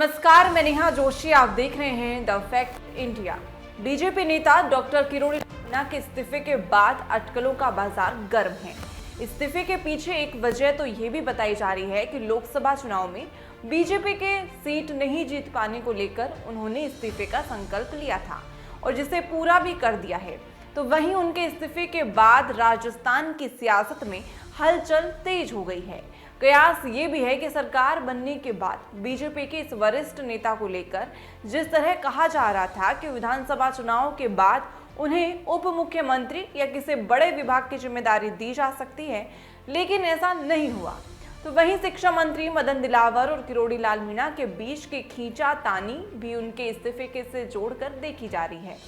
नमस्कार, मैं नेहा जोशी। आप देख रहे हैं द फैक्ट इंडिया। बीजेपी नेता डॉक्टर किरोड़ी लाल के इस्तीफे के बाद अटकलों का बाजार गर्म है। इस्तीफे के पीछे एक वजह तो ये भी बताई जा रही है कि लोकसभा चुनाव में बीजेपी के सीट नहीं जीत पाने को लेकर उन्होंने इस्तीफे का संकल्प लिया था और जिसे पूरा भी कर दिया है। तो वहीं उनके इस्तीफे के बाद राजस्थान की सियासत में हलचल तेज हो गई है। कयास ये भी है कि सरकार बनने के बाद बीजेपी के इस वरिष्ठ नेता को लेकर जिस तरह कहा जा रहा था कि विधानसभा चुनाव के बाद उन्हें उप मुख्यमंत्री या किसी बड़े विभाग की जिम्मेदारी दी जा सकती है, लेकिन ऐसा नहीं हुआ। तो वहीं शिक्षा मंत्री मदन दिलावर और किरोड़ी लाल मीणा के बीच की खींचातानी भी उनके इस्तीफे के से जोड़कर देखी जा रही है।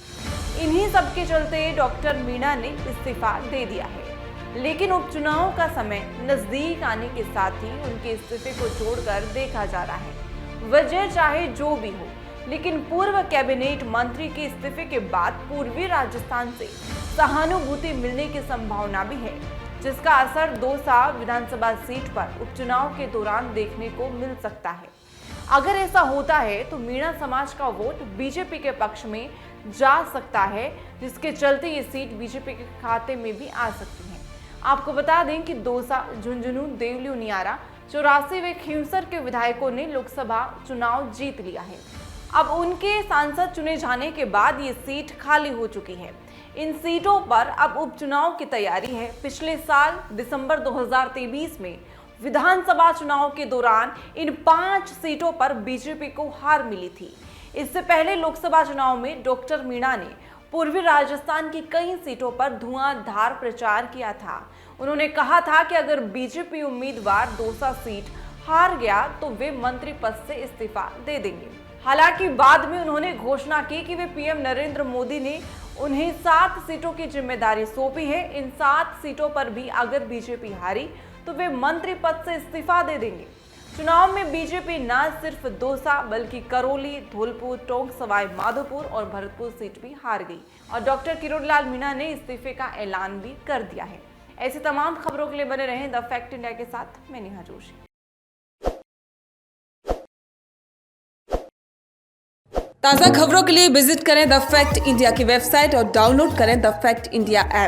इन्हीं सब के चलते डॉक्टर मीणा ने इस्तीफा दे दिया है, लेकिन उपचुनाव का समय नजदीक आने के साथ ही उनके इस्तीफे को जोड़कर देखा जा रहा है। वजह चाहे जो भी हो, लेकिन पूर्व कैबिनेट मंत्री के इस्तीफे के बाद पूर्वी राजस्थान से सहानुभूति मिलने की संभावना भी है, जिसका असर दौसा विधानसभा सीट पर उपचुनाव के दौरान देखने को मिल सकता है। अगर ऐसा होता है तो मीणा समाज का वोट बीजेपी के पक्ष में जा सकता है, जिसके चलते ये सीट बीजेपी के खाते में भी आ सकती है। आपको बता दें कि दौसा, झुंझुनू, देवली, उनियारा, 84 व खींवसर के विधायकों ने लोकसभा चुनाव जीत लिया है। अब उनके सांसद चुने जाने के बाद ये सीट खाली हो चुकी है। इन सीटों पर अब उपचुनाव की तैयारी है। पिछले साल दिसंबर 2023 में विधानसभा चुनाव के दौरान इन 5 सीटों पर बीजेपी को हार मिली थी। इससे पहले लोकसभा चुनाव में डॉक्टर मीणा ने पूर्वी राजस्थान की कई सीटों पर धुआंधार प्रचार किया था। उन्होंने कहा था कि अगर बीजेपी उम्मीदवार दौसा सीट हार गया तो वे मंत्री पद से इस्तीफा दे देंगे। हालांकि बाद में उन्होंने घोषणा की कि वे पीएम नरेंद्र मोदी ने उन्हें 7 सीटों की जिम्मेदारी सौंपी है। इन 7 सीटों पर भी अगर बीजेपी हारी तो वे मंत्री पद से इस्तीफा दे देंगे। चुनाव में बीजेपी न सिर्फ दौसा बल्कि करौली, धौलपुर, टोंक, सवाई माधोपुर और भरतपुर सीट भी हार गई और डॉक्टर किरोड़ी लाल मीणा ने इस्तीफे का ऐलान भी कर दिया है। ऐसी तमाम खबरों के लिए बने रहें द फैक्ट इंडिया के साथ। मैं नेहा जोशी। ताज़ा खबरों के लिए विजिट करें द फैक्ट इंडिया की वेबसाइट और डाउनलोड करें द फैक्ट इंडिया ऐप।